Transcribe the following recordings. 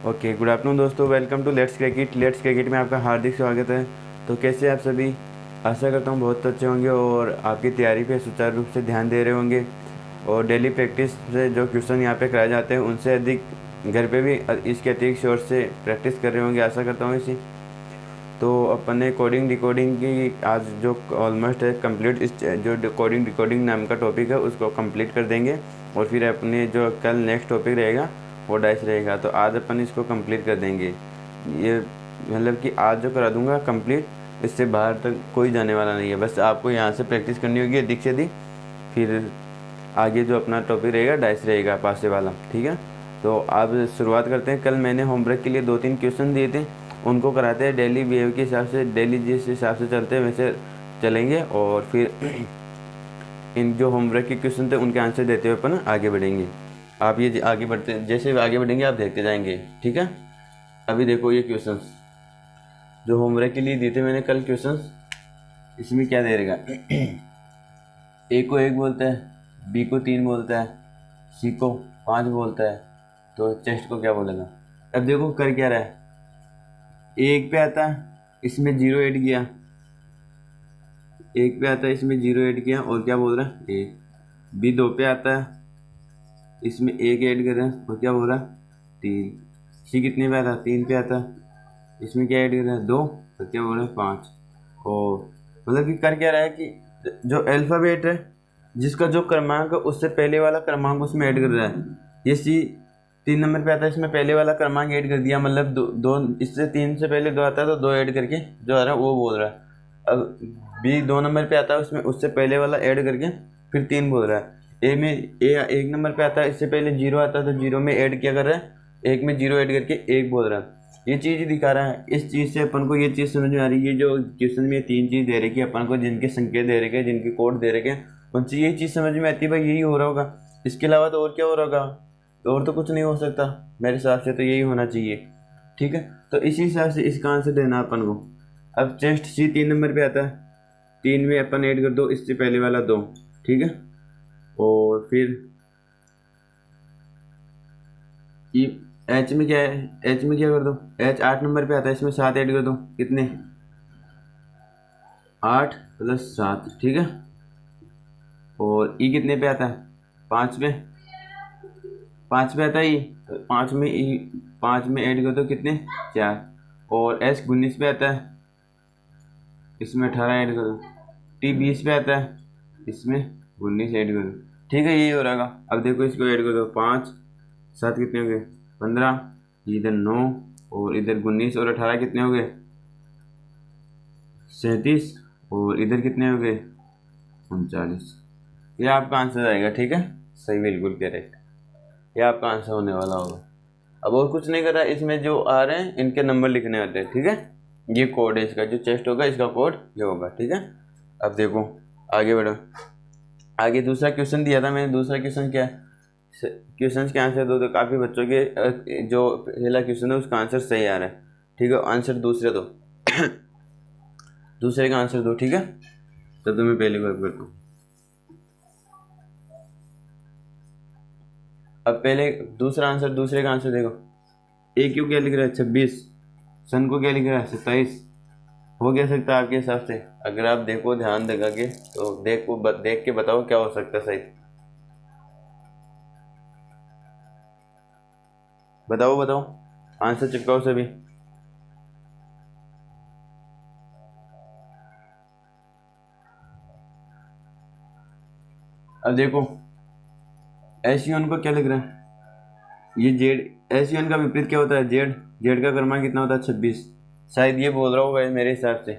Okay, good afternoon दोस्तों, welcome to let's cricket. Let's cricket में आपका हार्दिक स्वागत है। तो कैसे आप सभी? आशा करता हूँ बहुत अच्छे होंगे और आपकी तैयारी पे सुचारू रूप से ध्यान दे रहे होंगे और डेली प्रैक्टिस से जो क्वेश्चन यहाँ पे कराए जाते हैं उनसे अधिक घर पे भी इसके अतिरिक्त शोर से प्रैक्टिस कर रहे होंगे, आशा करता हूँ इसी। तो अपन ने कोडिंग डिकोडिंग की आज जो ऑलमोस्ट है कंप्लीट, इस जो कोडिंग डिकोडिंग नाम का टॉपिक है उसको कंप्लीट कर देंगे और फिर अपने जो कल नेक्स्ट टॉपिक रहेगा वो डाइस रहेगा। तो आज अपन इसको कंप्लीट कर देंगे। ये मतलब कि आज जो करा दूंगा कंप्लीट, इससे बाहर तक कोई जाने वाला नहीं है। बस आपको यहाँ से प्रैक्टिस करनी होगी अधिक से अधिक, फिर आगे जो अपना टॉपिक रहेगा डाइस रहेगा पासे वाला, ठीक है। तो आप शुरुआत करते हैं। कल मैंने होमवर्क के लिए 2-3 क्वेश्चन दिए थे, उनको कराते हैं डेली बिहेव के हिसाब से। डेली जिस हिसाब से चलते हैं वैसे चलेंगे और फिर इन जो होमवर्क के क्वेश्चन थे उनके आंसर देते हुए अपन आगे बढ़ेंगे। आप ये आगे बढ़ते जैसे आगे बढ़ेंगे आप देखते जाएंगे, ठीक है। अभी देखो ये क्वेश्चंस जो होमवर्क के लिए दिए थे मैंने कल क्वेश्चंस, इसमें क्या दे रहेगा? ए को 1 बोलता है, बी को 3 बोलता है, सी को 5 बोलता है, तो चेस्ट को क्या बोलेगा? अब देखो कर क्या रहा है, एक पे आता है इसमें 0 ऐड किया, एक पे आता है इसमें 0 ऐड किया और क्या बोल रहा है? एक। बी 2 पे आता है, इसमें 1 ऐड कर रहा है और क्या बोल रहा है? 3। सी कितने पे आता है? 3 पे आता है, इसमें क्या ऐड कर रहा है? 2 और क्या बोल रहा है? 5। और मतलब कि कर क्या रहा है कि जो अल्फ़ाबेट है जिसका जो क्रमांक है उससे पहले वाला क्रमांक उसमें ऐड कर रहा है। ये सी 3 नंबर पे आता है, इसमें पहले वाला क्रमांक ऐड कर दिया, मतलब दो इससे 3 से पहले 2 आता है तो 2 ऐड करके जो आ रहा है वो बोल रहा है। अब बी 2 नंबर पे आता है, उसमें उससे पहले वाला ऐड करके फिर 3 बोल रहा है। ए में ए 1 नंबर पे आता है, इससे पहले 0 आता है तो 0 में ऐड क्या कर रहा है? 1 में 0 ऐड करके 1 बोल रहा है। ये चीज़ दिखा रहा है। इस चीज़ से अपन को ये चीज़ समझ में आ रही है, जो क्वेश्चन में 3 चीज़ दे रही है अपन को, जिनके संकेत दे रखे हैं, जिनके कोड दे रखे हैं, उनसे ये चीज़ समझ में आती है भाई यही हो रहा होगा। इसके अलावा तो और क्या हो रहा होगा? और तो कुछ नहीं हो सकता मेरे हिसाब से, तो यही होना चाहिए, ठीक है। तो इसी हिसाब से इसका आंसर देना अपन को। अब चेस्ट सी 3 नंबर पे आता है, 3 में अपन ऐड कर दो इससे पहले वाला 2, ठीक है। और फिर ये एच में क्या है? एच में क्या कर दो? एच 8 नंबर पे आता है, इसमें 7 ऐड कर दो, कितने? 8 + 7, ठीक है। और ई कितने पे आता है? 5 पे, 5 पे आता है ई, तो 5 में ई 5 में ऐड कर दो, कितने? 4। और एस 19 पे आता है, इसमें 18 ऐड कर दो। टी 20 पे आता है, इसमें 19 ऐड कर दो, ठीक है। यही हो रहेगा। अब देखो इसको ऐड कर दो, 5 7 कितने हो गए? 15, इधर 9 और इधर 19 और 18 कितने हो गए? 37 और इधर कितने हो गए? 39। ये आपका आंसर आएगा, ठीक है। सही, बिल्कुल करेक्ट। ये आपका आंसर होने वाला होगा। अब और कुछ नहीं कर रहा, इसमें जो आ रहे हैं इनके नंबर लिखने होते हैं, ठीक है। ये कोड है इसका, जो चेस्ट होगा इसका कोड ये होगा, ठीक है। अब देखो आगे बढ़ो। आगे दूसरा क्वेश्चन दिया था मैंने। दूसरा क्वेश्चन क्या है? क्वेश्चन के आंसर दो, तो काफ़ी बच्चों के जो पहला क्वेश्चन है उसका आंसर सही आ रहा है, ठीक है। आंसर दूसरे दो दूसरे का आंसर दो, ठीक है। तो तुम्हें पहले बार करता हूँ। अब पहले दूसरा आंसर, दूसरे का आंसर देखो। ए क्यू क्या लिख रहा है? 26। सन को क्या लिख रहा है? 27। हो क्या सकता है आपके हिसाब से? अगर आप देखो ध्यान लगा के तो देख के बताओ क्या हो सकता है सही। बताओ बताओ, आंसर चिपकाओ सभी। अब देखो एस यून को क्या लिख रहा है? ये जेड। एस यून का विपरीत क्या होता है? जेड। जेड का क्रमांक कितना होता है? 26। शायद ये बोल रहा होगा मेरे हिसाब से,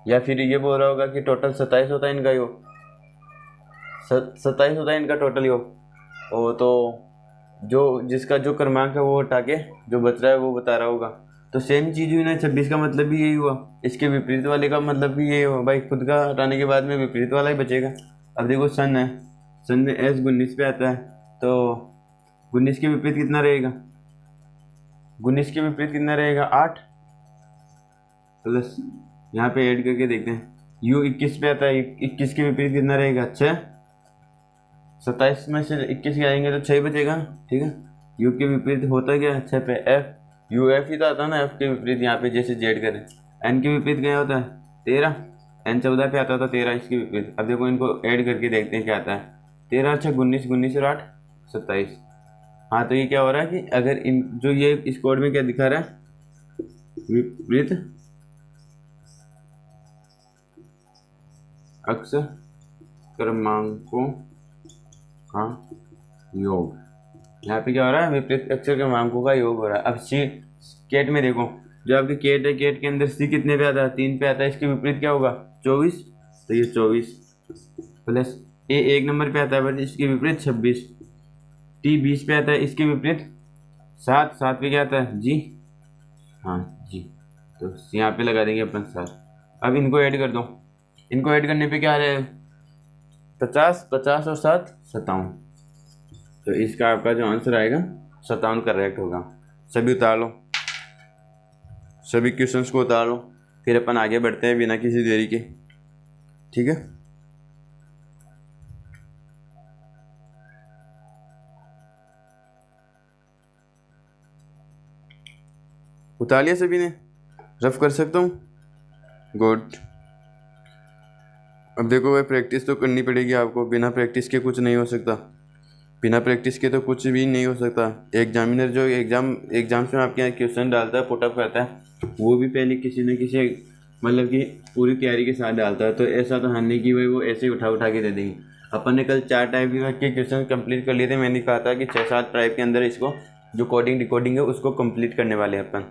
या फिर ये बोल रहा होगा कि टोटल 27 होता है इनका यो, 27 होता है इनका टोटल यो। वो तो जो जिसका जो क्रमांक है वो हटा के जो बच रहा है वो बता रहा होगा। तो सेम चीज़ हुई ना, 26 का मतलब भी यही हुआ, इसके विपरीत वाले का मतलब भी यही हुआ भाई। खुद का हटाने के बाद में विपरीत वाला ही बचेगा। अब देखो सन है, सन में एस 19 पे आता है, तो 19 के विपरीत कितना रहेगा? 19 के विपरीत कितना रहेगा? 8 प्लस, यहाँ पे ऐड करके देखते हैं। यू 21 पे आता है, 21 के विपरीत कितना रहेगा? 6। 27 में से 21 आएंगे तो 6 बचेगा ना, ठीक है। यू के विपरीत होता क्या है 6 पे एफ, यू एफ ही तो आता है ना, एफ के विपरीत यहाँ पे जैसे जेड करें। एन के विपरीत क्या होता है 13, एन 14 पे आता था 13 इसके विपरीत। अब देखो इनको ऐड करके देखते हैं क्या आता है। 13 6 19, 19 और 8 27। हाँ तो ये क्या हो रहा है कि अगर इन जो ये इस कोड में क्या दिखा रहा है विपरीत अक्षर क्रमांकों का योग। यहाँ पे क्या हो रहा है विपरीत अक्षर क्रमांकों का योग हो रहा है। अब सी केट में देखो, जो आपकी केट है, केट के अंदर सी कितने पे आता है 3 पे आता है, इसके विपरीत क्या होगा 24, तो ये 24 प्लस ए 1 नंबर पे आता है बट इसके विपरीत 26, टी 20 पे आता है इसके विपरीत 7, 7 पे क्या आता है जी, हाँ जी, तो यहाँ पे लगा देंगे अपन 7। अब इनको ऐड कर दो, इनको ऐड करने पे क्या आ रहा है 50, 50 और 7 57। तो इसका आपका जो आंसर आएगा 57 करेक्ट होगा। सभी उतार लो, सभी क्वेश्चंस को उतार लो, फिर अपन आगे बढ़ते हैं बिना किसी देरी के, ठीक है। उतार लिया सभी ने, रफ कर सकता हूँ, गुड। अब देखो भाई प्रैक्टिस तो करनी पड़ेगी आपको, बिना प्रैक्टिस के कुछ नहीं हो सकता, बिना प्रैक्टिस के तो कुछ भी नहीं हो सकता। एग्जामिनर जो एग्जाम्स में आपके यहाँ क्वेश्चन डालता है, पुटअप करता है, वो भी पहले किसी न किसी मतलब कि पूरी तैयारी के साथ डालता है। तो ऐसा तो है नहीं कि भाई वो ऐसे ही उठा के दे देंगे। अपन ने कल 4 टाइप के क्वेश्चन कंप्लीट कर लिए थे। मैंने कहा था कि 6-7 टाइप के अंदर इसको जो कोडिंग डिकोडिंग है उसको कंप्लीट करने वाले हैं अपन,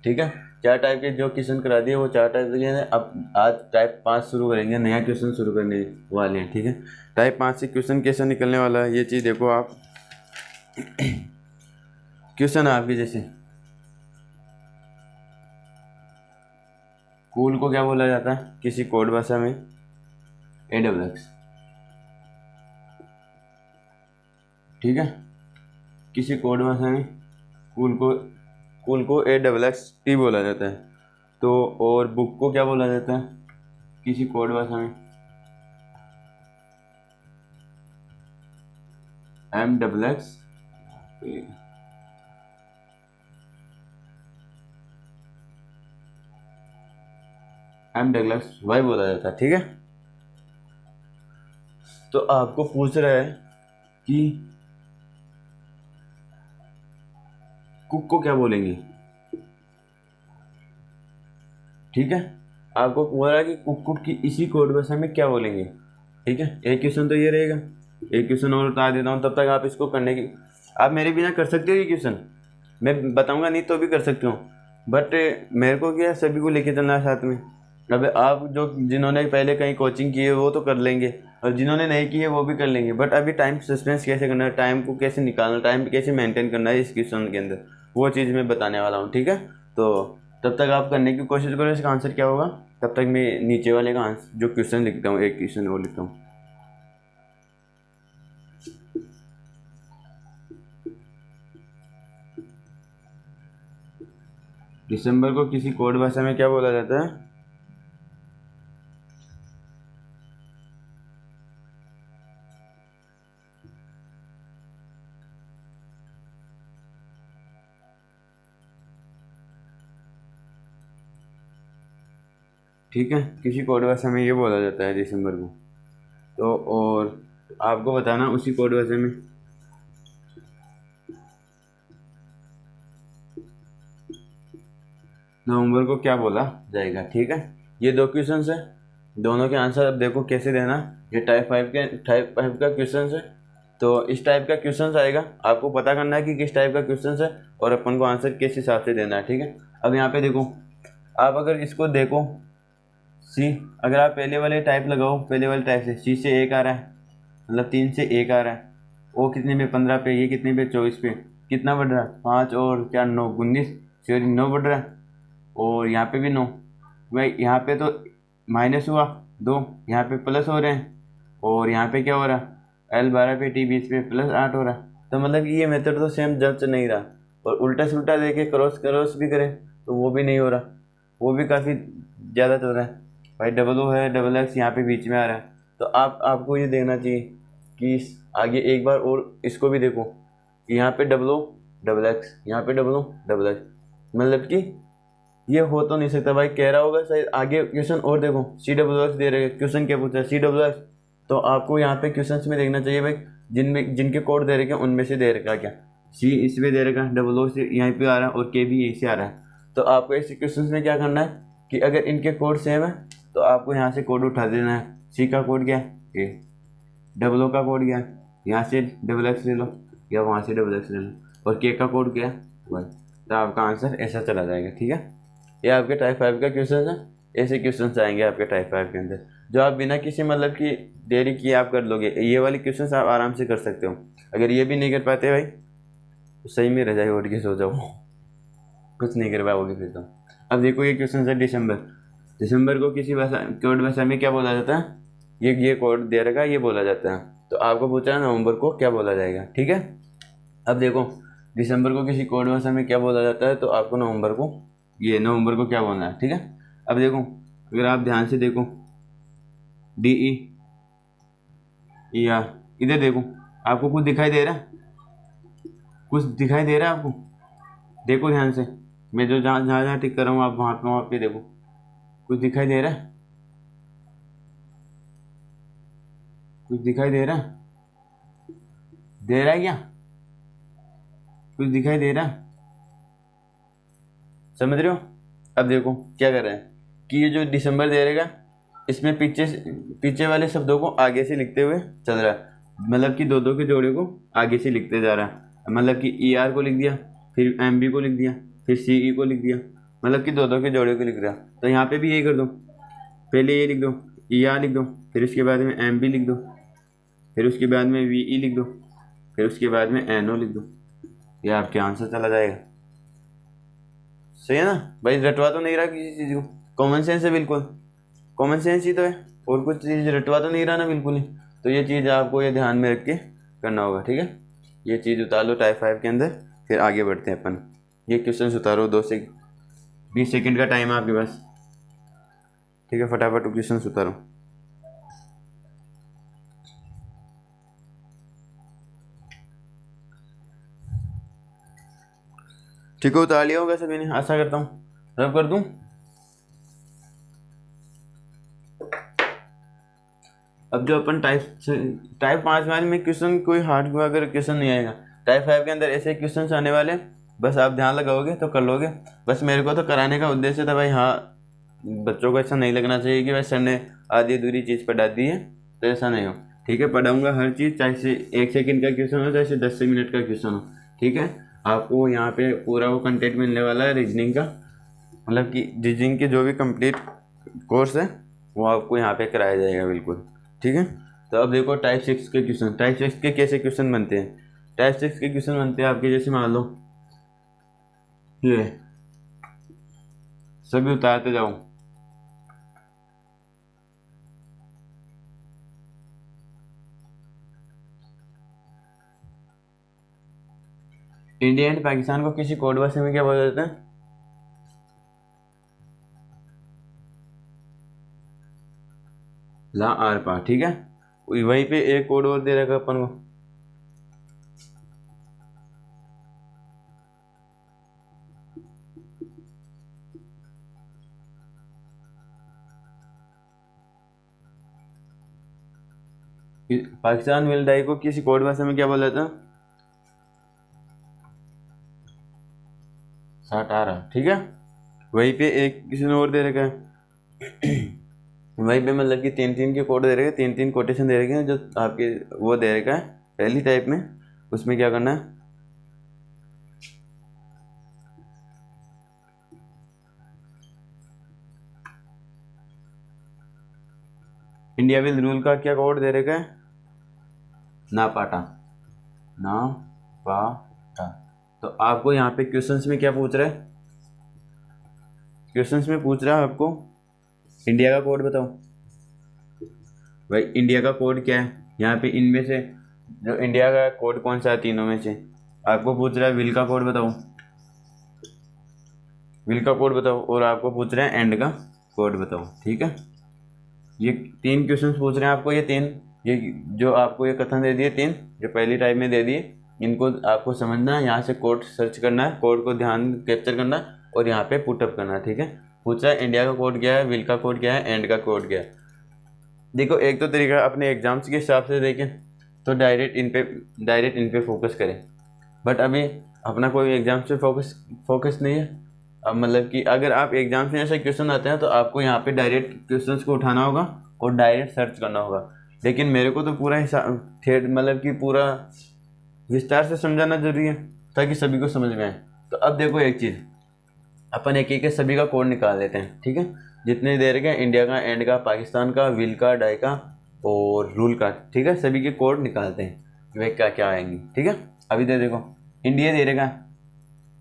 ठीक है। 4 टाइप के जो क्वेश्चन करा दिए वो 4 टाइप के हैं। अब आज टाइप 5 शुरू करेंगे, नया क्वेश्चन शुरू करने वाले हैं, ठीक है। टाइप 5 से क्वेश्चन कैसे निकलने वाला है ये चीज़ देखो आप। क्वेश्चन है आपके जैसे कूल को क्या बोला जाता है किसी कोड भाषा में AWS, ठीक है। किसी कोड भाषा में कूल को AWS ही बोला जाता है। तो और बुक को क्या बोला जाता है किसी कोड भाषा में MWX MWXY बोला जाता है, ठीक है। तो आपको पूछ रहा है कि कुक को क्या बोलेंगे, ठीक है। आपको पूछ रहा है कि कुक की इसी कोड भाषा में क्या बोलेंगे, ठीक है। एक क्वेश्चन तो ये रहेगा, एक क्वेश्चन और बता देता हूँ, तब तक आप इसको करने की आप मेरे बिना कर सकते हो। ये क्वेश्चन मैं बताऊंगा नहीं तो भी कर सकते हो, बट मेरे को क्या सभी को लेके चलना है साथ में। अब आप जो जिन्होंने पहले कहीं कोचिंग की है वो तो कर लेंगे, और जिन्होंने नहीं की है वो भी कर लेंगे, बट अभी टाइम सस्पेंस कैसे करना है, टाइम को कैसे निकालना, टाइम कैसे मेंटेन करना है इस क्वेश्चन के अंदर, वो चीज़ मैं बताने वाला हूँ, ठीक है। तो तब तक आप करने की कोशिश करो। इसका आंसर क्या होगा, तब तक मैं नीचे वाले का आंसर जो क्वेश्चन लिखता हूँ, एक क्वेश्चन और लिखता हूँ। दिसंबर को किसी कोड भाषा में क्या बोला जाता है, ठीक है। किसी कोड भाषा में ये बोला जाता है दिसंबर को। तो और आपको बताना उसी कोड भाषा में नवंबर को क्या बोला जाएगा, ठीक है। ये 2 क्वेश्चन है, दोनों के आंसर अब देखो कैसे देना। ये टाइप 5 का क्वेश्चन है, तो इस टाइप का क्वेश्चन आएगा, आपको पता करना है कि किस टाइप का क्वेश्चन है और अपन को आंसर किस हिसाब से देना है, ठीक है। अब यहाँ पे देखो, आप अगर इसको देखो सी, अगर आप पहले वाले टाइप लगाओ, पहले वाले टाइप से सी से 1 आ रहा है, मतलब 3 से 1 आ रहा है, वो कितने पे 15 पे, ये कितने पे 24 पे, कितना बढ़ रहा है 5 और 4 9 19, सॉरी 9 बढ़ रहा है, और यहाँ पे भी 9। भाई यहाँ पे तो माइनस हुआ 2, यहाँ पे प्लस हो रहे हैं, और यहाँ पे क्या हो रहा है L 12 पे T 20 पे प्लस 8 हो रहा है। तो मतलब ये मेथड तो सेम जच नहीं रहा, और उल्टा से उल्टा देके क्रॉस भी करें तो वो भी नहीं हो रहा, वो भी काफ़ी ज़्यादा चल रहा है। भाई डबल है, डबल एक्स यहाँ पे बीच में आ रहा है। तो आपको ये देखना चाहिए कि आगे एक बार और इसको भी देखो कि यहाँ पे डबल डबल एक्स, यहाँ पे डबल ओ डबल एक्स, मतलब कि ये हो तो नहीं सकता भाई, कह रहा होगा शायद आगे क्वेश्चन और देखो सी डब्ल्यू एक्स दे रहे हैं, क्वेश्चन क्या पूछा है सी डब्ल्यू एक्स, तो आपको यहाँ पे क्वेश्चन में देखना चाहिए भाई जिनमें जिनके कोड दे रखे हैं उनमें से दे रखा क्या, सी इसमें दे रखा है, डबल ओ से यहाँ पे आ रहा है और के भी यहीं से आ रहा है। तो आपको ऐसे क्वेश्चन में क्या करना है कि अगर इनके कोड सेम है तो आपको यहाँ से कोड उठा देना है, सी का कोड क्या है ए, डबल ओ का कोड क्या है, यहाँ से डबल एक्स ले लो या वहाँ से डबल एक्स ले लो, और के का कोड क्या है वन, तो आपका आंसर ऐसा चला जाएगा। ठीक है, ये आपके टाइप 5 का क्वेश्चन है, ऐसे क्वेश्चन आएंगे आपके टाइप 5 के अंदर जो आप बिना किसी मतलब की देरी किए आप कर लोगे। ये वाली क्वेश्चन आप आराम से कर सकते हो, अगर ये भी नहीं कर पाते भाई तो सही में रह जाए उठ के सो जाओ, कुछ नहीं कर पाओगे फिर तो। अब देखो ये क्वेश्चन है दिसंबर को किसी भाषा कोड भाषा में क्या बोला जाता है, ये कोड दे रखा ये बोला जाता है, तो आपको पूछा है नवंबर को क्या बोला जाएगा। ठीक है, अब देखो दिसंबर को किसी कोड भाषा में क्या बोला जाता है, तो आपको नवंबर को क्या बोलना है। ठीक है, अब देखो अगर आप ध्यान से देखो डी ई आर, इधर देखो आपको कुछ दिखाई दे रहा है, कुछ दिखाई दे रहा है आपको, देखो ध्यान से, मैं जो जहाँ जहाँ जहाँ टिक कर रहा हूँ आप वहाँ पे देखो, कुछ दिखाई दे रहा है, कुछ दिखाई दे रहा है क्या, कुछ दिखाई दे रहा है, समझ रहे हो। अब देखो क्या कर रहे हैं कि ये जो दिसंबर दे रहेगा इसमें पीछे वाले शब्दों को आगे से लिखते हुए चल रहा है, मतलब कि दो के जोड़े को आगे से लिखते जा रहा है, मतलब कि ई आर को लिख दिया, फिर एम बी को लिख दिया, फिर सी ई को लिख दिया, मतलब कि दो के जोड़े को लिख रहा। तो यहाँ पे भी यही कर दो, पहले ये लिख दो ई आर लिख दो, फिर उसके बाद में एम बी लिख दो, फिर उसके बाद में वी ई लिख दो, फिर उसके बाद में एन ओ लिख दो, ये आपके आंसर चला जाएगा। सही है ना भाई, रटवा तो नहीं रहा किसी चीज़ को, कॉमन सेंस है, बिल्कुल कॉमन सेंस ही तो है, और कुछ चीज़ रटवा तो नहीं रहा ना बिल्कुल ही। तो ये चीज़ आपको ये ध्यान में रख के करना होगा। ठीक है, ये चीज़ उतार लो टाइप 5 के अंदर, फिर आगे बढ़ते हैं अपन। ये क्वेश्चन उतारो, 2 से 20 सेकंड का टाइम है आपके पास। ठीक है, फटाफट क्वेश्चन उतारो। ठीक है, उतार लिया होगा सभी ने, आशा करता हूँ। रब कर दूँ, अब जो अपन टाइप 5 में क्वेश्चन कोई हार्ड अगर क्वेश्चन नहीं आएगा, टाइप 5 के अंदर ऐसे क्वेश्चन आने वाले, बस आप ध्यान लगाओगे तो कर लोगे। बस मेरे को तो कराने का उद्देश्य था भाई, हाँ बच्चों को ऐसा नहीं लगना चाहिए कि भाई सर ने आधी अधूरी चीज़ पढ़ा दी है, तो ऐसा नहीं हो। ठीक है, पढ़ाऊँगा हर चीज़, चाहे से 1 सेकंड का क्वेश्चन हो, चाहे से 10 मिनट का क्वेश्चन हो। ठीक है, आपको यहाँ पे पूरा वो कंटेंट मिलने वाला है रीजनिंग का, मतलब कि रीजनिंग के जो भी कंप्लीट कोर्स है वो आपको यहाँ पे कराया जाएगा बिल्कुल। ठीक है, तो अब देखो टाइप 6 के क्वेश्चन, टाइप 6 के कैसे क्वेश्चन बनते हैं। टाइप 6 के क्वेश्चन बनते हैं आपके, जैसे मान लो ये सभी उतारते जाओ। इंडिया एंड पाकिस्तान को किसी कोड भाषा में क्या बोला जाता है, ला आर पा। ठीक है, वहीं पे एक कोड और दे रखा अपन को, पाकिस्तान विल डाई को किसी कोड भाषा में क्या बोला जाता है, साटारा। ठीक है, वहीं पे एक किसी ने और दे रखा है वहीं पे मतलब कि 3 के कोड दे रखे हैं, 3 कोटेशन दे रखे हैं, जो आपके वो दे रखा है पहली टाइप में, उसमें क्या करना है, इंडिया विल रूल का क्या कोड दे रखा है, ना पाटा, ना पाटा। तो आपको यहाँ पे क्वेश्चंस में क्या पूछ रहा है, क्वेश्चंस में पूछ रहा है आपको इंडिया का कोड बताओ। भाई इंडिया का कोड क्या है, यहाँ पे इनमें से जो इंडिया का कोड कौन सा है तीनों में से, आपको पूछ रहा है विल का कोड बताओ, विल का कोड बताओ, और आपको पूछ रहा है एंड का कोड बताओ। ठीक है, ये 3 क्वेश्चन पूछ रहे हैं आपको, ये जो आपको ये कथन दे दिए 3 जो पहली टाइप में दे दिए, इनको आपको समझना है, यहाँ से कोड सर्च करना है, कोड को ध्यान कैप्चर करना है और यहाँ पे पुटअप करना है। ठीक है, पूछा है इंडिया का कोड क्या है, विल का कोड क्या है, एंड का कोड क्या है। देखो एक तो तरीका अपने एग्जाम्स के हिसाब से देखें तो डायरेक्ट इन पे फोकस करें, बट अभी अपना कोई एग्जाम से फोकस नहीं है। अब मतलब कि अगर आप एग्जाम में ऐसे क्वेश्चन आते हैं तो आपको यहाँ पे डायरेक्ट क्वेश्चंस को उठाना होगा और डायरेक्ट सर्च करना होगा। लेकिन मेरे को तो पूरा हिसाब मतलब कि पूरा विस्तार से समझाना जरूरी है ताकि सभी को समझ में आए। तो अब देखो एक चीज़, अपन एक एक सभी का कोड निकाल लेते हैं। ठीक है, जितने देर के इंडिया का, एंड का, पाकिस्तान का, विल का, डाई का और रूल का। ठीक है, सभी के कोड निकालते हैं वे क्या क्या आएंगे। ठीक है, अभी देखो इंडिया दे रहेगा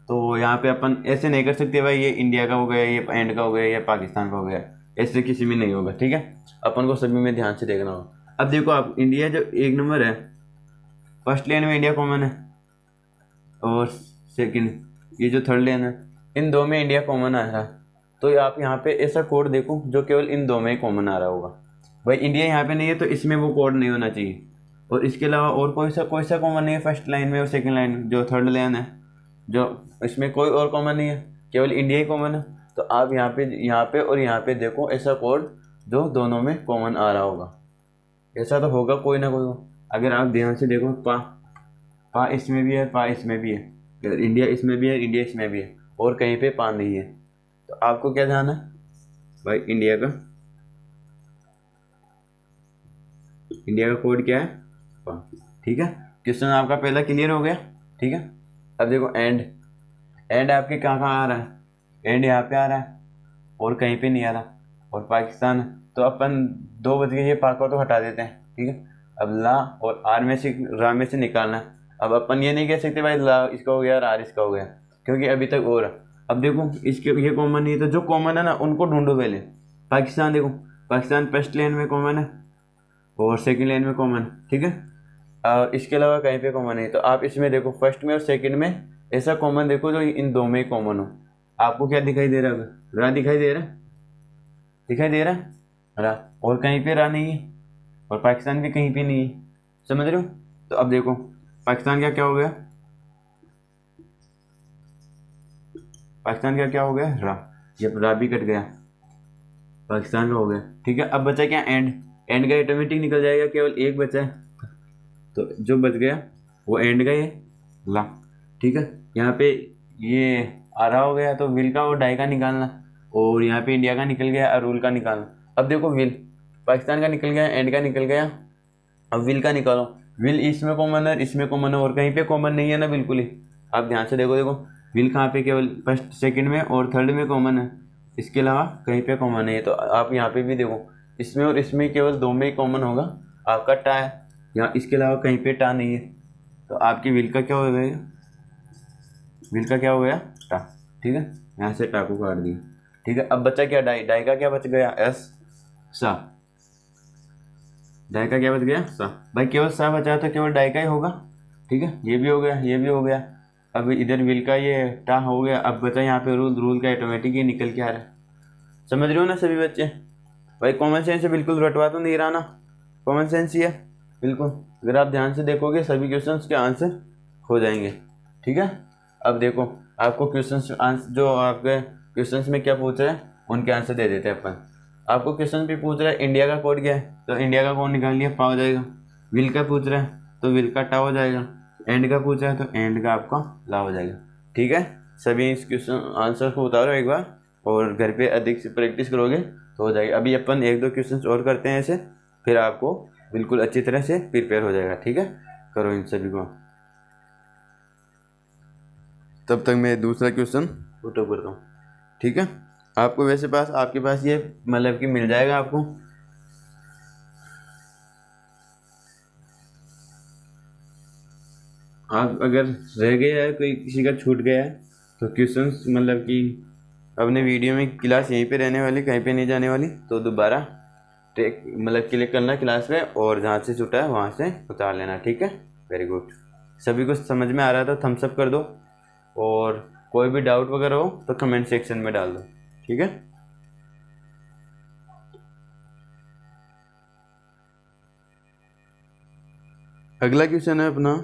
तो यहाँ पे अपन ऐसे नहीं कर सकते भाई ये इंडिया का हो गया, ये एंड का हो गया, या पाकिस्तान का हो गया, ऐसे किसी में नहीं होगा। ठीक है, अपन को सभी में ध्यान से देखना होगा। अब देखो आप इंडिया जो एक नंबर है, फर्स्ट लेन में इंडिया कॉमन है और सेकंड ये जो थर्ड लेन है, इन दो में इंडिया कॉमन आ रहा है। तो आप यहाँ पे ऐसा कोड देखो जो केवल इन दो में ही कॉमन आ रहा होगा। भाई इंडिया यहाँ पे नहीं है तो इसमें वो कोड नहीं होना चाहिए। और इसके अलावा और कोई सा कॉमन नहीं है फर्स्ट लाइन में और सेकंड लाइन में, जो थर्ड लाइन है जो इसमें कोई और कॉमन नहीं है, केवल इंडिया ही कॉमन है। तो आप यहाँ पे और यहाँ पे देखो ऐसा कोड जो दोनों में कॉमन आ रहा होगा। ऐसा तो होगा कोई ना कोई। अगर आप ध्यान से देखो पा इसमें भी है, पा इसमें भी है, इंडिया इसमें भी है, इंडिया इसमें भी है, और कहीं पे पा नहीं है। तो आपको क्या ध्यान है भाई, इंडिया का कोड क्या है, पा। ठीक है, क्वेश्चन आपका पहला क्लियर हो गया। ठीक है, अब देखो एंड आपके कहाँ आ रहा है, एंड यहाँ पे आ रहा है और कहीं पे नहीं आ रहा, और पाकिस्तान है। तो अपन 2 बज गए, ये पा को तो हटा देते हैं। ठीक है, अब ला और आर में से रा में से निकालना है। अब अपन ये नहीं कह सकते भाई ला इसका हो गया और आर इसका हो गया, क्योंकि अभी तक और है। अब देखो इसके ये कॉमन नहीं है, तो जो कॉमन है ना उनको ढूंढो पहले। पाकिस्तान देखो, पाकिस्तान फर्स्ट लेन में कॉमन है और सेकंड लेन में कॉमन। ठीक है, और इसके अलावा कहीं पे कॉमन नहीं। तो आप इसमें देखो फर्स्ट में और सेकंड में ऐसा कॉमन देखो जो इन दो में ही कॉमन हो। आपको क्या दिखाई दे रहा है, रा दिखाई दे रहा है, दिखाई दे रहा है रा, और कहीं पे रा नहीं है, और पाकिस्तान भी कहीं पे नहीं है। समझ रहे हो? तो अब देखो पाकिस्तान का क्या हो गया, पाकिस्तान का क्या हो गया, रा। ये रा भी कट गया, पाकिस्तान का हो गया। ठीक है, अब बचा क्या, एंड का ऑटोमेटिक निकल जाएगा, केवल एक बचा है तो जो बच गया वो एंड का ही है, ला। ठीक है, यहाँ पे ये आ रहा हो गया तो विल का और डाई का निकालना, और यहाँ पे इंडिया का निकल गया और रूल का निकालना। अब देखो विल पाकिस्तान का निकल गया, एंड का निकल गया, अब विल का निकालो। विल इसमें कॉमन है, इसमें कॉमन है, और कहीं पे कॉमन नहीं है ना बिल्कुल ही। आप ध्यान से देखो विल कहाँ पे, केवल फर्स्ट सेकंड में और थर्ड में कॉमन है, इसके अलावा कहीं पे कॉमन नहीं है। तो आप यहाँ पे भी देखो इसमें और इसमें केवल दो में ही कॉमन होगा, आपका टा है, यहाँ इसके अलावा कहीं पे टा नहीं है। तो आपकी विल का क्या हो गया, विल का क्या हो गया, टा। ठीक है, यहाँ से टा को काट दिया। ठीक है, अब बचा क्या, डाई। डाई का क्या बच गया, एस, सा। डाई का क्या बच गया, सा। भाई केवल सा बचा तो केवल डाई का ही होगा। ठीक है, ये भी हो गया, ये भी हो गया। अब इधर विल का ये टा हो गया। अब बचा यहाँ पे रूल का ऑटोमेटिक ही निकल के आ रहा है। समझ रहे हो ना सभी बच्चे? भाई कॉमन सेंस से बिल्कुल रटवा तो नहीं रहा ना, कॉमन सेंस ही है बिल्कुल। अगर आप ध्यान से देखोगे सभी क्वेश्चंस के आंसर हो जाएंगे। ठीक है, अब देखो आपको क्वेश्चंस आंसर जो आपके क्वेश्चंस में क्या पूछ रहा है उनके आंसर दे देते हैं अपन। आपको क्वेश्चन भी पूछ रहा है इंडिया का कोड क्या है, तो इंडिया का कोड निकाल लिया, पा हो जाएगा। विल का पूछ रहा है तो विल का टा हो जाएगा। एंड का पूछ रहा है तो एंड का आपका ला हो जाएगा। ठीक है, सभी इस क्वेश्चन आंसर को उतारो एक बार और घर पे अधिक से प्रैक्टिस करोगे तो हो जाएगा। अभी अपन 1-2 क्वेश्चन और करते हैं ऐसे, फिर आपको बिल्कुल अच्छी तरह से प्रिपेयर हो जाएगा। ठीक है, करो इन सभी को। तब तक मैं दूसरा क्वेश्चन पुटअप करता हूँ। ठीक है, आपको वैसे आपके पास ये मतलब कि मिल जाएगा आपको। आप अगर रह गया है, कोई किसी का छूट गया है तो क्वेश्चंस मतलब कि अपने वीडियो में क्लास यहीं पे रहने वाली, कहीं पे नहीं जाने वाली। तो दोबारा मतलब क्लिक करना क्लास में और जहाँ से छूटा है वहाँ से उतार लेना। ठीक है, वेरी गुड। सभी को समझ में आ रहा था, थम्स अप कर दो, और कोई भी डाउट वगैरह हो तो कमेंट सेक्शन में डाल दो। ठीक है, अगला क्वेश्चन है अपना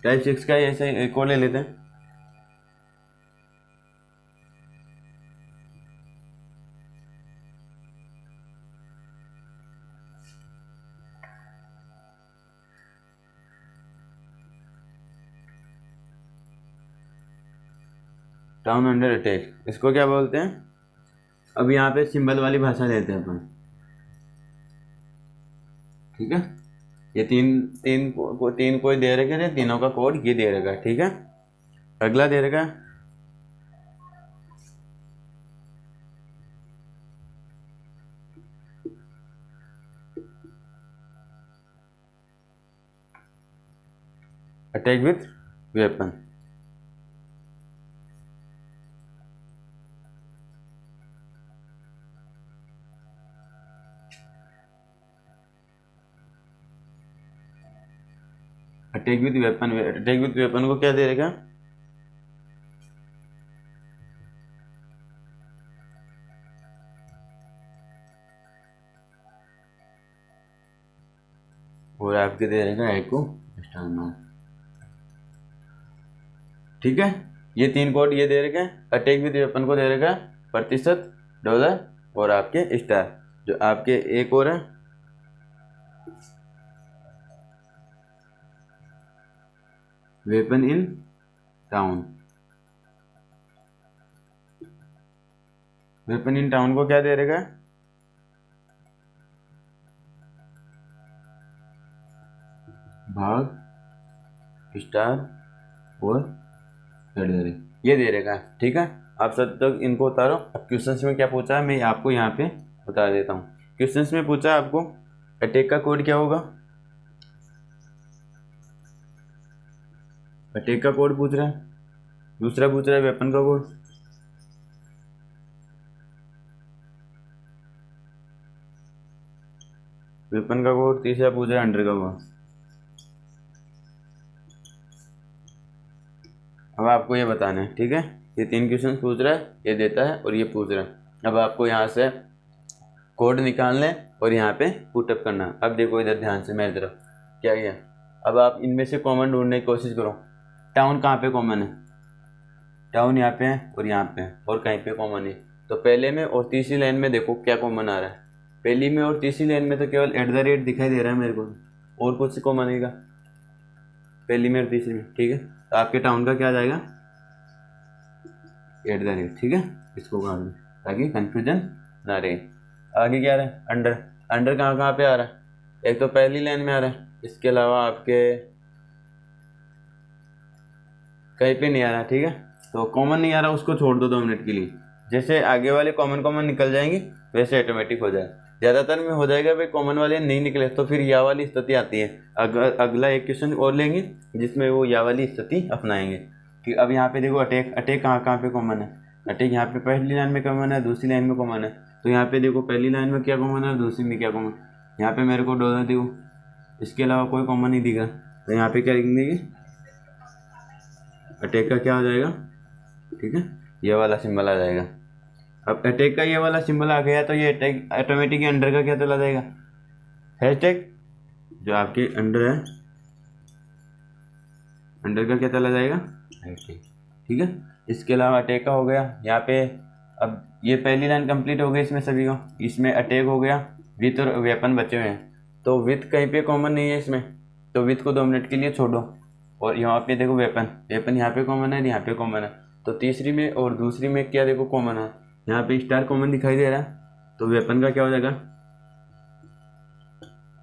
टाइप 6 का ऐसे एक और ले लेते हैं। टाउन अंडर अटैक, इसको क्या बोलते हैं? अब यहाँ पे सिंबल वाली भाषा लेते हैं अपन, ठीक है। ये तीन कोई दे रखे थे, तीनों का कोड ये दे रखा है, ठीक है। अगला दे रखा है attack with weapon. Attack with weapon को क्या दे रखा? और आपके दे रहेगा एको स्टार नाउ, ठीक है। ये तीन कोड ये दे रखे हैं। अटैक विद वेपन को दे रखा है प्रतिशत, डॉलर और आपके स्टार। जो आपके एक और है weapon in town, weapon in town को क्या दे रखा है? भाग, स्टार और ये दे रखा है, ठीक है। आप सब तक इनको उतारो। अब क्वेश्चंस में क्या पूछा है मैं आपको यहाँ पे बता देता हूँ। क्वेश्चंस में पूछा है आपको अटैक का कोड क्या होगा, अटैक का कोड पूछ रहा है। दूसरा पूछ रहा है वेपन का कोड, वेपन का कोड। तीसरा पूछ रहा है अंडर का कोड। अब आपको ये बताना है, ठीक है। ये तीन क्वेश्चन पूछ रहा है, ये देता है और ये पूछ रहा है। अब आपको यहाँ से कोड निकालना है और यहाँ पे पुटअप करना है। अब देखो इधर ध्यान से मेरी तरफ, क्या किया। अब आप इनमें से कॉमन ढूंढने की कोशिश करो। टाउन कहाँ पे कॉमन है? टाउन यहाँ पे है और यहाँ पे है और कहीं पे कॉमन है। तो पहले में और तीसरी लाइन में देखो क्या कॉमन आ रहा है। पहली में और तीसरी लाइन में तो केवल @ दिखाई दे रहा है मेरे को, और कुछ कॉमन आएगा पहली में और तीसरी में, ठीक है। तो आपके टाउन का क्या आ जाएगा? @ ठीक है। इसको काट दें ताकि कंफ्यूजन ना रहे। आगे क्या आ रहा है? अंडर। अंडर कहाँ कहाँ पे आ रहा है? एक तो पहली लाइन में आ रहा है, इसके अलावा आपके कहीं पे नहीं आ रहा, ठीक है। तो कॉमन नहीं आ रहा, उसको छोड़ दो 2 मिनट के लिए। जैसे आगे वाले कॉमन निकल जाएंगे वैसे ऑटोमेटिक हो जाए। ज़्यादातर में हो जाएगा भाई कॉमन वाले नहीं निकले तो फिर या वाली स्थिति आती है। अगला एक क्वेश्चन और लेंगे जिसमें वो या वाली स्थिति अपनाएंगे। कि अब यहाँ पे देखो अटैक कहाँ कहाँ पे कॉमन है? अटैक यहाँ पे पहली लाइन में कॉमन है, दूसरी लाइन में कॉमन है। तो यहाँ पे देखो पहली लाइन में क्या कॉमन है, दूसरी में क्या कॉमन। यहाँ पे मेरे को डॉलर देखो, इसके अलावा कोई कॉमन नहीं दिख रहा। तो यहाँ पे क्या लिखेंगे? अटैक का क्या हो जाएगा, ठीक है, ये वाला सिंबल आ जाएगा। अब अटैक का ये वाला सिंबल आ गया तो ये अटैक ऑटोमेटिक अंडर का क्या चला जाएगा? हैशटैग जो आपके अंडर है, अंडर का क्या चला जाएगा? हैशटैग, ठीक है। इसके अलावा अटैक का हो गया यहाँ पे। अब ये पहली लाइन कंप्लीट हो गई इसमें सभी को। इसमें अटैक हो गया, विथ और वेपन बचे हुए हैं। तो विथ कहीं पे कॉमन नहीं है इसमें, तो विथ को 2 मिनट के लिए छोड़ो। और यहाँ पे देखो वेपन यहाँ पे कॉमन है, यहाँ पे कॉमन है। तो तीसरी में और दूसरी में क्या देखो कॉमन है, यहाँ पे स्टार कॉमन दिखाई दे रहा है। तो वेपन का क्या हो जाएगा?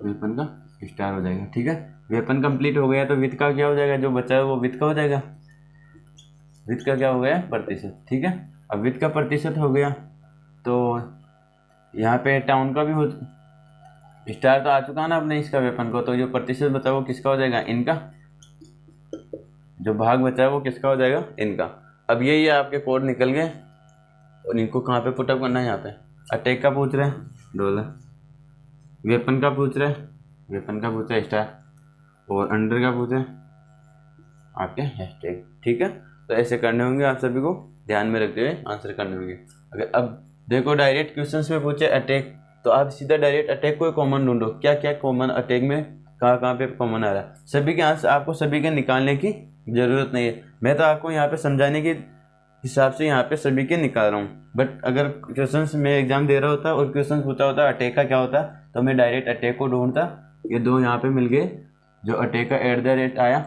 वेपन का स्टार हो जाएगा, ठीक है। वेपन कंप्लीट हो गया तो विथ का क्या हो जाएगा? जो बचा है वो विथ का हो जाएगा। विथ का क्या हो गया? प्रतिशत, ठीक है। अब विथ का प्रतिशत हो गया तो यहाँ पे टाउन का भी हो, स्टार तो आ चुका ना अपने इसका वेपन को। तो जो प्रतिशत बचा वो किसका हो जाएगा? इनका। जो भाग बचा है वो किसका हो जाएगा? इनका। अब ये आपके कोड निकल गए और इनको कहाँ पे पुटअप करना है? यहाँ पे। अटैक का पूछ रहे हैं डॉलर, वेपन का पूछ रहे हैं, वेपन का पूछ रहे हैं स्टार, और अंडर का पूछ रहे हैं आपके हैशटैग, ठीक है। तो ऐसे करने होंगे, आप सभी को ध्यान में रखते हुए आंसर करने होंगे। अगर अब देखो डायरेक्ट क्वेश्चंस में पूछे अटैक तो आप सीधा डायरेक्ट अटैक को कॉमन ढूंढो। क्या क्या कॉमन अटैक में कहाँ पे कॉमन आ रहा है। सभी के आंसर आपको सभी के निकालने की ज़रूरत नहीं है, मैं तो आपको यहाँ पे समझाने के हिसाब से यहाँ पे सभी के निकाल रहा हूँ। बट अगर क्वेश्चंस में एग्जाम दे रहा होता और क्वेश्चन पूछा होता अटैक का क्या होता, तो मैं डायरेक्ट अटैक को ढूंढता। ये दो यहाँ पे मिल गए, जो अटैक का @ आया,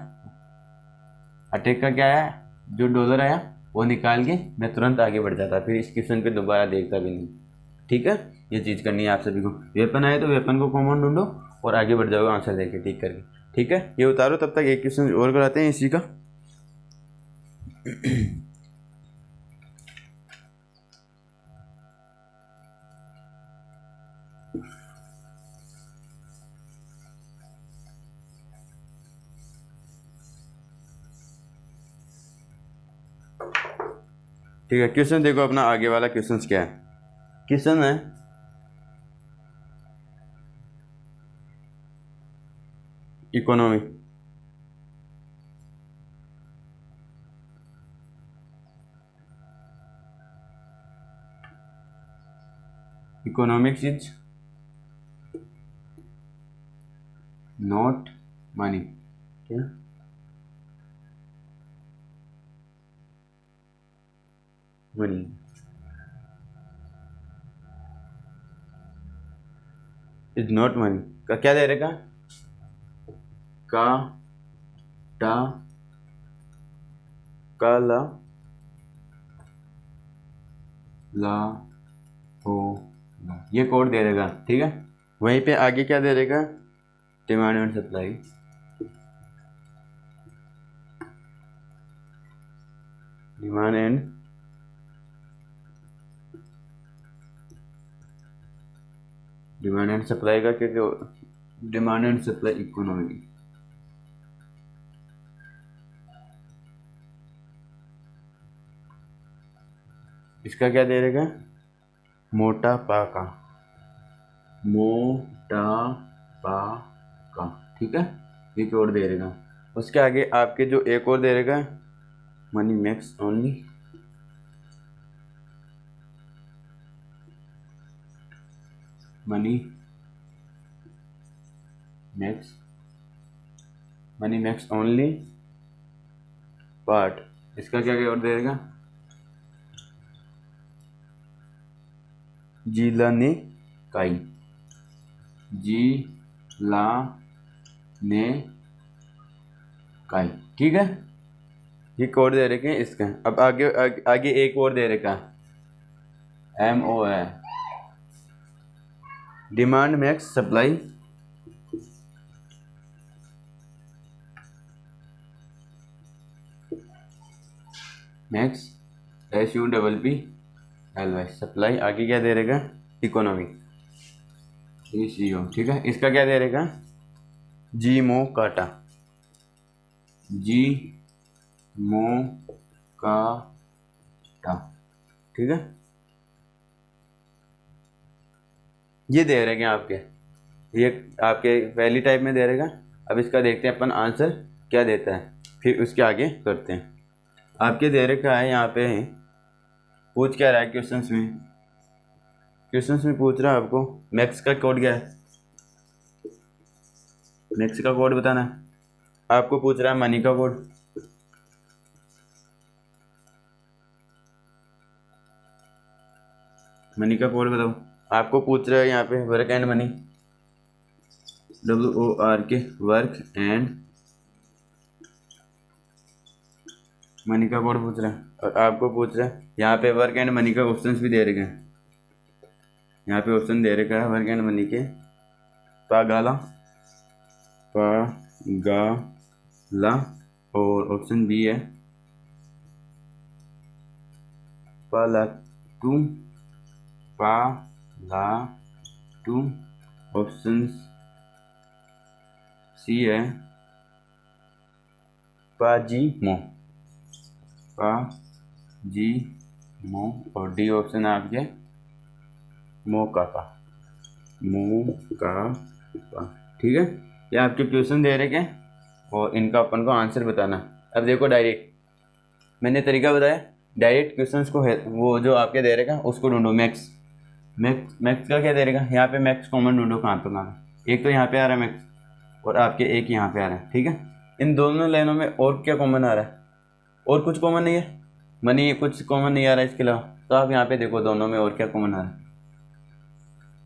अटैक का क्या आया, जो डॉलर आया वो निकाल के मैं तुरंत आगे बढ़ जाता, फिर इस क्वेश्चन पे दोबारा देखता भी नहीं। ठीक है, ये चीज़ करनी है आप सभी को। वेपन आए तो वेपन को कॉमन ढूंढो और आगे बढ़ जाओगे आंसर देके ठीक करके। ठीक है, ये उतारो, तब तक एक क्वेश्चन और कराते हैं इसी का। ठीक है, क्वेश्चन देखो अपना आगे वाला क्वेश्चन क्या है। क्वेश्चन है economy. Economics is not money. क्या मनी इज नॉट मनी का क्या दे रहेगा, का टा का ला ला हो ला, ये कोड दे रहेगा। ठीक है, वहीं पे आगे क्या दे रहेगा, demand and supply. Demand and supply का क्या, डिमांड एंड सप्लाई इकोनॉमी। इसका क्या दे रहेगा, मोटापा का, मोटापा का। ठीक है, ये कोड दे रहेगा। उसके आगे आपके जो एक और दे रहेगा, money max only. Money max only part. इसका क्या कोड दे रहेगा, जिलाने काई, जिलाने काई। ठीक है, ये कोड दे रखे हैं इसका। अब आगे एक और दे रखा, MO है, demand max supply. Max SUPPLY supply. आगे क्या दे रहेगा, इकोनॉमी ECO। ठीक है, इसका क्या दे रहेगा, जीमो काटा, जीमो काटा। ठीक है, ये दे रहे हैं आपके, ये आपके पहली टाइप में दे रहेगा। अब इसका देखते हैं अपन आंसर क्या देता है, फिर उसके आगे करते हैं। आपके दे रखा है यहाँ पे, पूछ क्या रहा है क्वेश्चंस में पूछ रहा है आपको मैक्स का कोड क्या है, मैक्स का कोड बताना है। आपको पूछ रहा है मनी का कोड, मनी का कोड बताओ। आपको पूछ रहा है यहाँ पे work and money, WORK, work and money का कोड पूछ रहा है। और आपको पूछ रहा है यहाँ पे वर्क एंड मनी का ऑप्शंस भी दे रखे हैं। यहाँ पे ऑप्शन दे रखा है वर्क एंड मनी के, पागाला, और ऑप्शन बी है पालाटू, ऑप्शन सी है पाजीमो, और डी ऑप्शन है आपके मोकापा। ठीक है, ये आपके क्वेश्चन दे रखे हैं और इनका अपन को आंसर बताना। अब देखो डायरेक्ट मैंने तरीका बताया, डायरेक्ट क्वेश्चंस को वो जो आपके दे रहेगा उसको ढूंढो। मैक्स का क्या दे रहेगा, यहाँ पे मैक्स कॉमन ढूंढो, कहाँ पे एक तो यहाँ पे आ रहा है मैक्स, और आपके एक यहाँ पे आ रहा है, ठीक है। इन दोनों लाइनों में और क्या कॉमन आ रहा है? और कुछ कॉमन नहीं है, मनी कुछ कॉमन नहीं आ रहा है इसके अलावा। तो आप यहाँ पे देखो दोनों में और क्या कॉमन आ रहा है।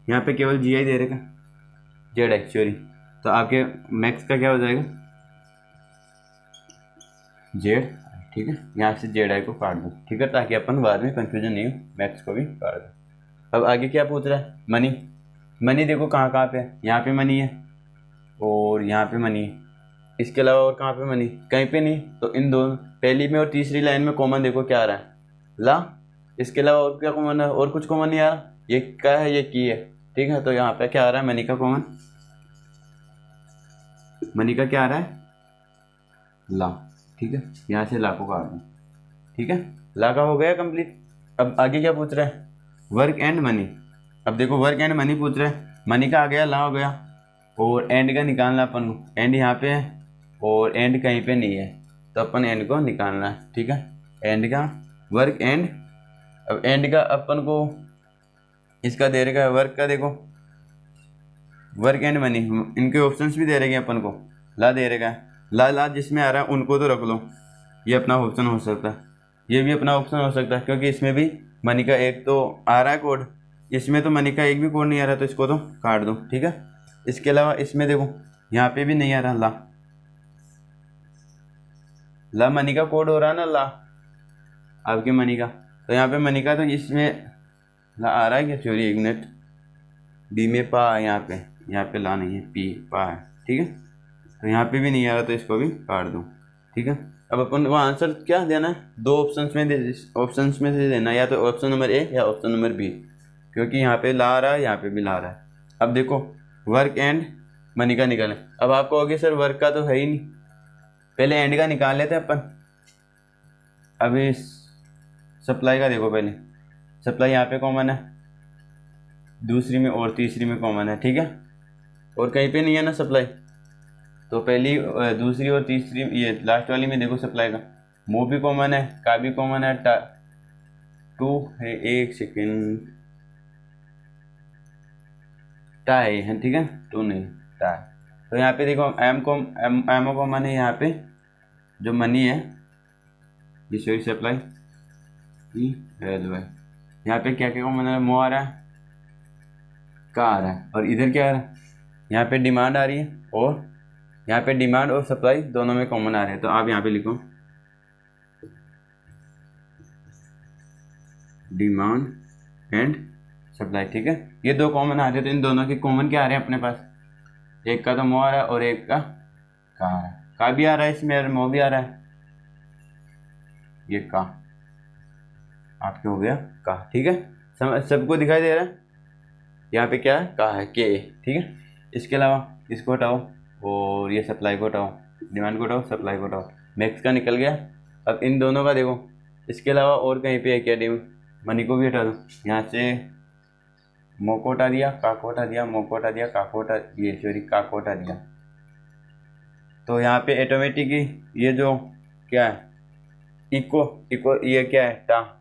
यहाँ पे केवल जी आई दे रहेगा, जेड आई सॉरी। तो आपके मैक्स का क्या हो जाएगा? जेड, ठीक है। यहाँ से जेड आई को काट दो, ठीक है, ताकि अपन बाद में कंफ्यूजन नहीं हो, मैक्स को भी काट दो। अब आगे क्या पूछ रहा है? मनी। मनी देखो कहाँ कहाँ पे है, यहाँ पे मनी है और यहाँ पे मनी है। इसके अलावा और कहाँ पे मनी? कहीं पे नहीं। तो इन दोनों पहली में और तीसरी लाइन में कॉमन देखो क्या आ रहा है? ला। इसके अलावा और क्या कॉमन है? और कुछ कॉमन नहीं आ रहा। ये क्या है? ये की है, ठीक है। तो यहाँ पे क्या आ रहा है? मनी का कॉमन। मनी का क्या आ रहा है? ला, ठीक है। यहाँ से ला को काट दो, ठीक है। ला का हो गया कंप्लीट। अब आगे क्या पूछ रहा है? Work and money. अब देखो वर्क एंड मनी पूछ रहा है, मनी का आ गया, ला हो गया, और एंड का निकालना अपन को। एंड यहाँ पे है और एंड कहीं पे नहीं है, तो अपन एंड को निकालना है, ठीक है। एंड का वर्क एंड। अब एंड का अपन को इसका दे रहेगा वर्क का, देखो वर्क एंड मनी, इनके ऑप्शंस भी दे रहेंगे अपन को। ला दे रहेगा, ला ला जिसमें आ रहा है उनको तो रख लो, ये अपना ऑप्शन हो सकता है, ये भी अपना ऑप्शन हो सकता है, क्योंकि इसमें भी मनी का एक तो आ रहा है कोड, इसमें तो मनी का एक भी कोड नहीं आ रहा, तो इसको तो काट दो, ठीक है। इसके अलावा इसमें देखो यहाँ पे भी नहीं आ रहा ला। ला मनी का कोड हो रहा है ना, ला आपके मनी का। तो यहाँ पे मनी का तो इसमें ला आ रहा है क्या? चोरी एक मिनट, बी में पा है, यहाँ पे ला नहीं है, पी पा है, ठीक है। तो यहाँ पे भी नहीं आ रहा, तो इसको भी काट दो, ठीक है। अब अपन को आंसर क्या देना है? दो ऑप्शंस में से देना, या तो ऑप्शन नंबर ए या ऑप्शन नंबर बी, क्योंकि यहाँ पे ला रहा है, यहाँ पे भी ला रहा है। अब देखो वर्क एंड मनी का निकालें। अब आप कहोगे सर वर्क का तो है ही नहीं, पहले एंड का निकाल लेते हैं अपन। अभी सप्लाई का देखो, पहले सप्लाई यहाँ पे कॉमन है, दूसरी में और तीसरी में कॉमन है, ठीक है, और कहीं पे नहीं है ना सप्लाई। तो पहली दूसरी और तीसरी ये लास्ट वाली में देखो सप्लाई का मो भी कॉमन है, का भी कॉमन है, टू है, एक सेकेंड, टा है, ठीक है, टू नहीं टा है। तो यहाँ पे देखो एम ओ कॉमन है, यहाँ पे जो मनी है ये सॉरी सप्लाई यहाँ पे क्या क्या कॉमन है? मो आ रहा है, का आ रहा है, और इधर क्या आ रहा है? यहाँ पे डिमांड आ रही है, और यहाँ पे डिमांड और सप्लाई दोनों में कॉमन आ रहे हैं। तो आप यहाँ पे लिखो डिमांड एंड सप्लाई, ठीक है। ये दो कॉमन आ रहे हैं, तो इन दोनों के कॉमन क्या आ रहे हैं अपने पास? एक का तो मो आ रहा है और एक का आ रहा है, का भी आ रहा है इसमें और मो भी आ रहा है, ये का आपके हो गया का, ठीक है। सबको दिखाई दे रहा है? यहाँ पे क्या है? का है, के, ठीक है। इसके अलावा इसको हटाओ और ये सप्लाई को हटाओ, डिमांड को हटाओ, सप्लाई को हटाओ, मैक्स का निकल गया। अब इन दोनों का देखो, इसके अलावा और कहीं पे है क्या? मनी को भी हटा दो, यहाँ से मो को हटा दिया, का को हटा दिया, मो को हटा दिया, का को हटा, ये सॉरी का को हटा दिया। तो यहाँ पे ऑटोमेटिक ये जो क्या है इको ये क्या है? टा।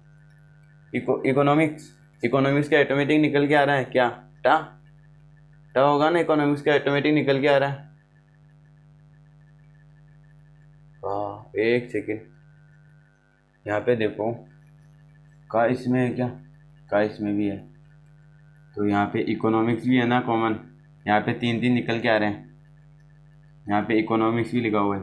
इकोनॉमिक्स का ऑटोमेटिक निकल के आ रहा है क्या? टा होगा ना, इकोनॉमिक्स का ऑटोमेटिक निकल के आ रहा है। एक सेकेंड, यहाँ पे देखो का इसमें है क्या? का इसमें भी है, तो यहाँ पे इकोनॉमिक्स भी है ना कॉमन, यहाँ पे तीन निकल के आ रहे हैं। यहाँ पे इकोनॉमिक्स भी लिखा हुआ है,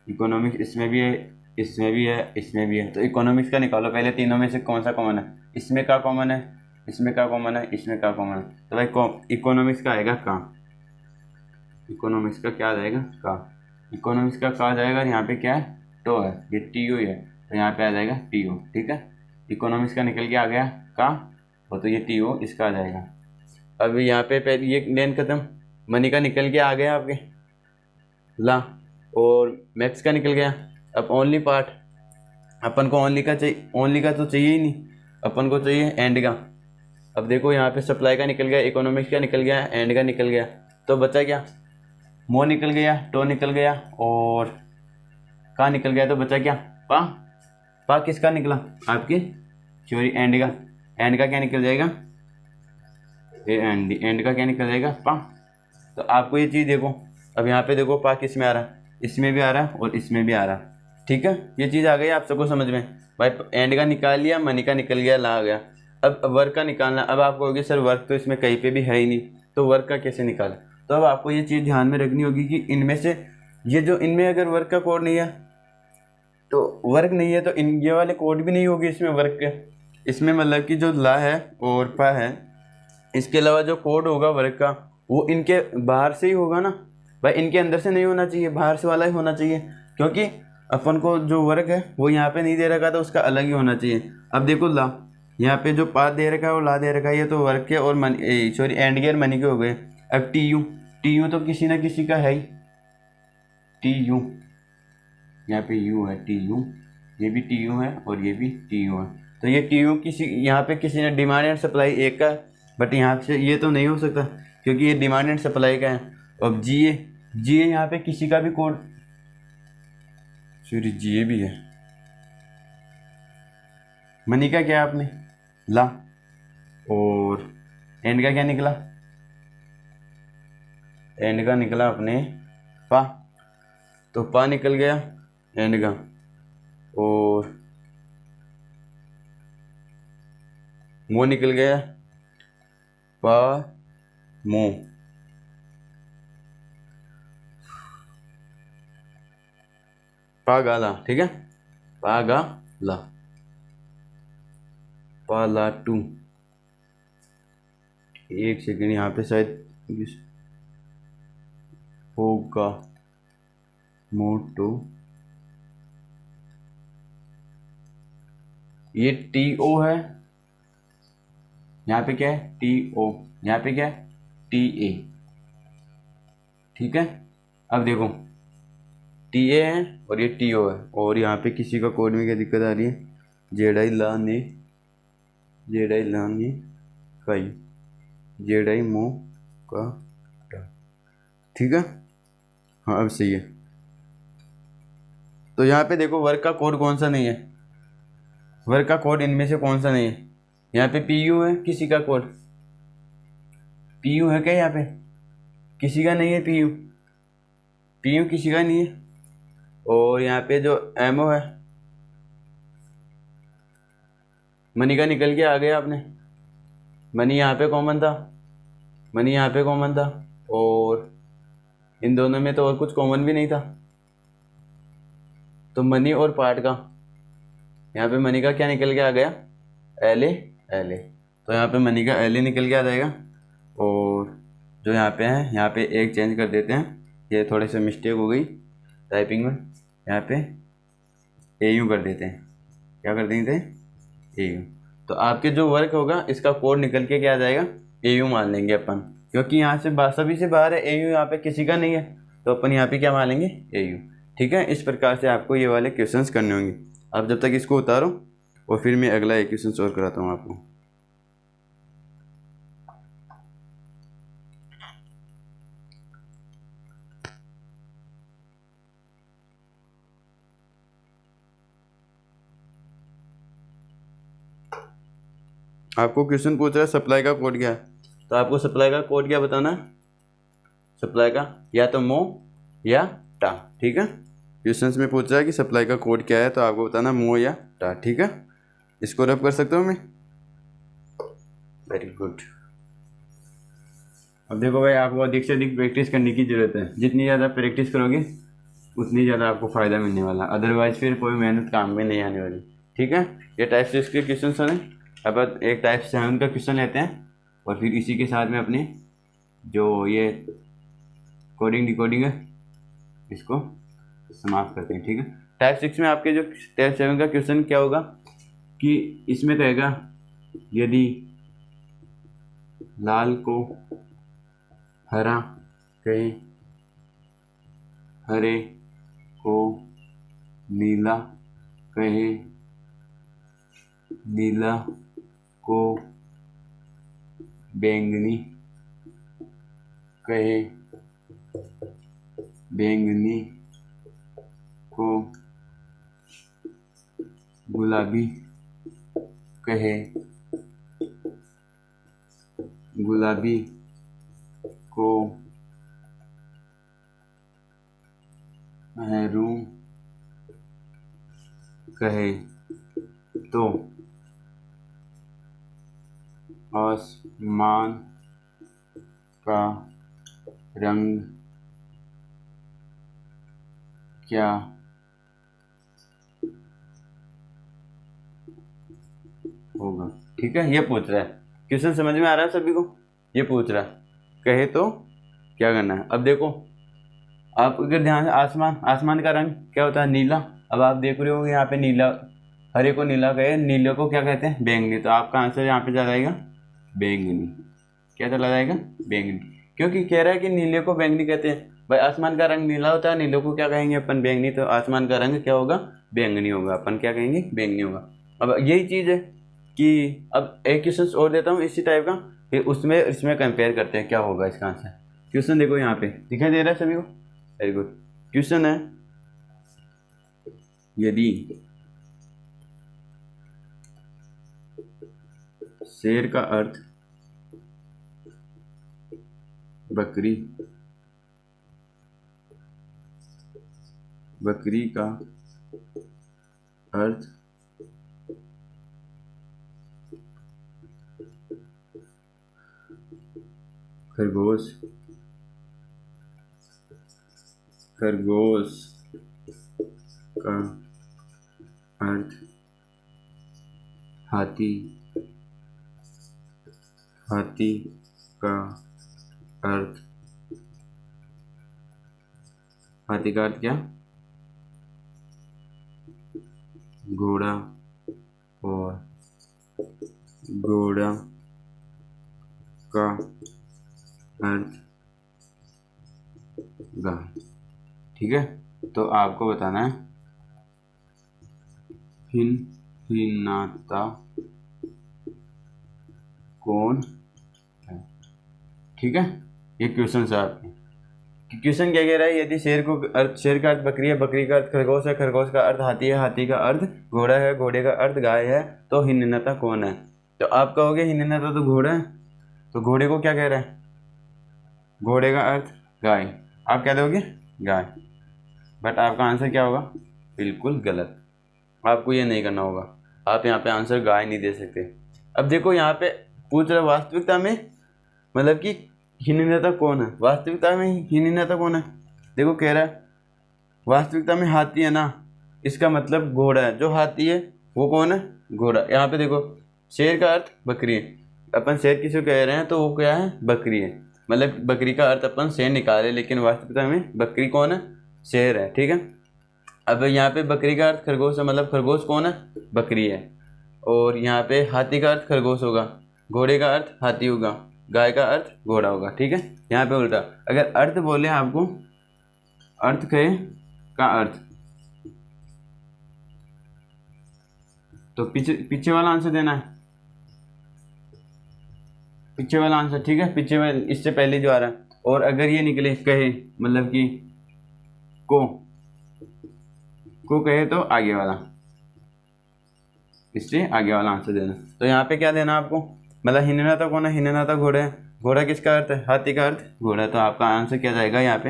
इकोनॉमिक्स इसमें भी है, इसमें भी है, इसमें भी है। तो इकोनॉमिक्स का निकालो पहले, तीनों में से कौन सा कॉमन है? इसमें का कॉमन है, इसमें का कॉमन है, इसमें का कॉमन है। तो भाई इकोनॉमिक्स का आएगा का, इकोनॉमिक्स का क्या आ जाएगा? का। इकोनॉमिक्स का आ जाएगा, यहाँ पे क्या है? टो है, ये टी ओ है, तो यहाँ पे आ जाएगा टी ओ, ठीक है। इकोनॉमिक्स का निकल के आ गया का, और तो ये टी ओ इसका आ जाएगा। अब यहाँ पे पहले ये लेन खत्म, मनी का निकल के आ गया आपके ला, और मैक्स का निकल गया। अब ओनली पार्ट अपन को ओनली का चाहिए, ओनली का तो चाहिए ही नहीं, अपन को चाहिए एंड का। अब देखो यहाँ पे सप्लाई का निकल गया, इकोनॉमिक्स का निकल गया, एंड का निकल गया, तो बचा क्या? मो निकल गया, टो निकल गया, और का निकल गया, तो बचा क्या? पा किसका निकला? आपकी सॉरी एंड का। एंड का क्या निकल जाएगा? एंड का क्या निकल जाएगा? पा। तो आपको ये चीज़ देखो, अब यहाँ पे देखो पा किस में आ रहा है, इसमें भी आ रहा है और इसमें भी आ रहा है। ठीक है, ये चीज़ आ गई आप सबको समझ में। भाई एंड का निकाल लिया, मनी का निकल गया, ला आ गया। अब वर्क का निकालना। अब आप कहोगे सर वर्क तो इसमें कहीं पे भी है ही नहीं, तो वर्क का कैसे निकालें? तो अब आपको ये चीज़ ध्यान में रखनी होगी कि इनमें से ये जो इनमें अगर वर्क का कोड नहीं है तो वर्क नहीं है, तो इन ये वाले कोड भी नहीं होगी इसमें वर्क के। इसमें मतलब कि जो ला है और पा है, इसके अलावा जो कोड होगा वर्क का वो इनके बाहर से ही होगा ना भाई, इनके अंदर से नहीं होना चाहिए, बाहर से वाला ही होना चाहिए। क्योंकि अपन को जो वर्क है वो यहाँ पे नहीं दे रखा, तो उसका अलग ही होना चाहिए। अब देखो ला, यहाँ पे जो पा दे रखा है और ला दे रखा है, ये तो वर्क के और मनी, सॉरी एंड के और मनी के हो गए। अब टी यू तो किसी ना किसी का है ही, टी यू, यहाँ पे यू है, टी यू, ये भी टी यू है और ये भी टी यू है। तो ये टी यू किसी, यहाँ पे किसी ने डिमांड एंड सप्लाई एक का, बट यहाँ से ये तो नहीं हो सकता क्योंकि ये डिमांड एंड सप्लाई का है। अब जी ए यहाँ पे किसी का भी कोड, सॉरी जी ए भी है। मनी का क्या आपने ला, और एंड का क्या निकला, एंड का निकला अपने पा, तो पा निकल गया एंड का, और मो निकल गया पा मो। पा गा ला, ठीक है, पा गा ला, पा ला टू। एक सेकेंड, यहाँ पे शायद होगा मोटो, ये टी ओ है, यहाँ पे क्या है टी ओ, यहाँ पे क्या है टी ए। ठीक है, अब देखो टी ए है और ये टी ओ है, और यहाँ पे किसी का कोड में क्या दिक्कत आ रही है, जेडाई ला ने, जेडाई ला ने काई, जेडाई मो का टा। ठीक है, हाँ अब सही है। तो यहाँ पे देखो वर्क का कोड कौन सा नहीं है, वर्क का कोड इनमें से कौन सा नहीं है। यहाँ पे पी यू है किसी का कोड, पी यू है क्या यहाँ पे, किसी का नहीं है पी यू किसी का नहीं है। और यहाँ पे जो एम ओ है, मनी का निकल के आ गया आपने, मनी यहाँ पे कॉमन था, मनी यहाँ पे कॉमन था, और इन दोनों में तो और कुछ कॉमन भी नहीं था। तो मनी और पार्ट का, यहाँ पे मनी का क्या निकल के आ गया, एल ए। तो यहाँ पे मनी का एल ए निकल के आ जाएगा। और जो यहाँ पे है, यहाँ पे एक चेंज कर देते हैं, ये थोड़े से मिस्टेक हो गई टाइपिंग में, यहाँ पे ए यू कर देते हैं, क्या कर देंगे ए यू। तो आपके जो वर्क होगा इसका कोड निकल के क्या आ जाएगा, ए यू मान लेंगे अपन, क्योंकि यहाँ से सभी से बाहर है, ए यू यहाँ पे किसी का नहीं है, तो अपन यहाँ पे क्या मान लेंगे ए यू। ठीक है, इस प्रकार से आपको ये वाले क्वेश्चंस करने होंगे। आप जब तक इसको उतारो और फिर मैं अगला एक क्वेश्चन सॉल्व कराता हूँ आपको। आपको क्वेश्चन पूछ रहा है सप्लाई का कोड क्या है, तो आपको सप्लाई का कोड क्या बताना है, सप्लाई का या तो मो या टा। ठीक है, क्वेश्चंस में पूछ रहा है कि सप्लाई का कोड क्या है, तो आपको बताना मो या टा। ठीक है, इसको रब कर सकता हूँ मैं, वेरी गुड। अब देखो भाई, आपको अधिक से अधिक प्रैक्टिस करने की ज़रूरत है, जितनी ज़्यादा प्रैक्टिस करोगे उतनी ज़्यादा आपको फ़ायदा मिलने वाला, अदरवाइज फिर कोई मेहनत काम में नहीं आने वाली। ठीक है, ये टाइप 6 के क्वेश्चन सुने, अब एक टाइप 7 का क्वेश्चन लेते हैं और फिर इसी के साथ में अपने जो ये कोडिंग डिकोडिंग है इसको समाप्त करते हैं। ठीक है, टाइप 6 में आपके जो टाइप 7 का क्वेश्चन क्या होगा कि इसमें कहेगा यदि लाल को हरा कहे, हरे को नीला कहे, नीला को बैंगनी कहे, बैंगनी को गुलाबी कहे, गुलाबी को हरू कहे तो आसमान का रंग क्या होगा। ठीक है, ये पूछ रहा है, क्वेश्चन समझ में आ रहा है सभी को। ये पूछ रहा है कहे तो क्या करना है। अब देखो आप अगर ध्यान से, आसमान का रंग क्या होता है, नीला। अब आप देख रहे हो यहाँ पे नीला, हरे को नीला कहे, नीले को क्या कहते हैं, बैंगनी। तो आपका आंसर यहाँ पे चला जाएगा बैंगनी। क्या चला जाएगा, बैंगनी, क्योंकि कह रहा है कि नीले को बैंगनी कहते हैं। भाई आसमान का रंग नीला होता है, नीले को क्या कहेंगे अपन, बैंगनी। तो आसमान का रंग क्या होगा, बैंगनी होगा। अपन क्या कहेंगे, बैंगनी होगा। अब यही चीज़ है कि अब एक क्वेश्चन और देता हूँ इसी टाइप का, फिर उसमें इसमें कंपेयर करते हैं क्या होगा इसका आंसर। क्वेश्चन देखो यहाँ पे दिखाई दे रहा है सभी को, वेरी गुड। क्वेश्चन है, यदि शेर का अर्थ बकरी, बकरी का अर्थ खरगोश, खरगोश का अर्थ हाथी, हाथी का अर्थ, हाथी का अर्थ क्या, घोड़ा, और घोड़ा का अर्थ गाय। ठीक है, तो आपको बताना है हिनहिनाता कौन है। ठीक है, ये क्वेश्चन है आपके। क्वेश्चन क्या कह रहा है, यदि शेर का अर्थ बकरी है, बकरी का अर्थ खरगोश है, खरगोश का अर्थ हाथी है, हाथी का अर्थ घोड़ा है, घोड़े का अर्थ गाय है, तो हिनहिनाता कौन है। तो आप कहोगे हिनहिनाता तो घोड़ा है, तो घोड़े को क्या कह रहा है, घोड़े का अर्थ गाय। आप क्या दोगे, गाय। बट आपका आंसर क्या होगा, बिल्कुल गलत। आपको ये नहीं करना होगा, आप यहाँ पे आंसर गाय नहीं दे सकते। अब देखो यहाँ पे पूछ रहा वास्तविकता में, मतलब कि हिनहिनाता कौन है, वास्तविकता में हिनहिनाता कौन है। देखो कह रहा है वास्तविकता में हाथी है ना, इसका मतलब घोड़ा है। जो हाथी है वो कौन है, घोड़ा। यहाँ पे देखो शेर का अर्थ बकरी है, अपन शेर किसी को कह रहे हैं तो वो क्या है, बकरी है। मतलब बकरी का अर्थ अपन शेर निकाले, लेकिन वास्तविकता में बकरी कौन है, शेर है। ठीक है, अब यहाँ पे बकरी का अर्थ खरगोश है, मतलब खरगोश कौन है, बकरी है। और यहाँ पे हाथी का अर्थ खरगोश होगा, घोड़े का अर्थ हाथी होगा, गाय का अर्थ घोड़ा होगा। ठीक है, यहाँ पे उल्टा। अगर अर्थ बोले आपको, अर्थ कहे का अर्थ, तो पीछे वाला आंसर देना है, पीछे वाला आंसर। ठीक है, पीछे वाले इससे पहले जो आ रहा है। और अगर ये निकले कहे, मतलब कि को कहे तो आगे वाला, इससे आगे वाला आंसर देना। तो यहाँ पे क्या देना आपको, मतलब हिनहिनाता कौन है, हिनहिनाता घोड़ा है, घोड़ा किसका अर्थ है, हाथी का अर्थ घोड़ा। तो आपका आंसर क्या जाएगा यहाँ पे,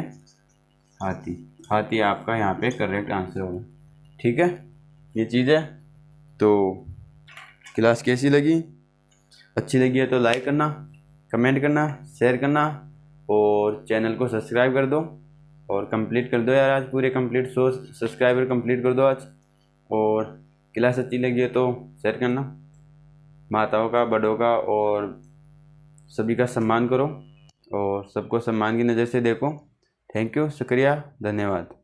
हाथी। हाथी आपका यहाँ पे करेक्ट आंसर होगा। ठीक है, ये चीज़ है। तो क्लास कैसी लगी, अच्छी लगी है तो लाइक करना, कमेंट करना, शेयर करना, और चैनल को सब्सक्राइब कर दो। और कंप्लीट कर दो यार, आज पूरे कंप्लीट 100 सब्सक्राइबर कंप्लीट कर दो आज। और क्लास अच्छी लगी है तो शेयर करना। माताओं का, बड़ों का और सभी का सम्मान करो, और सबको सम्मान की नज़र से देखो। थैंक यू, शुक्रिया, धन्यवाद।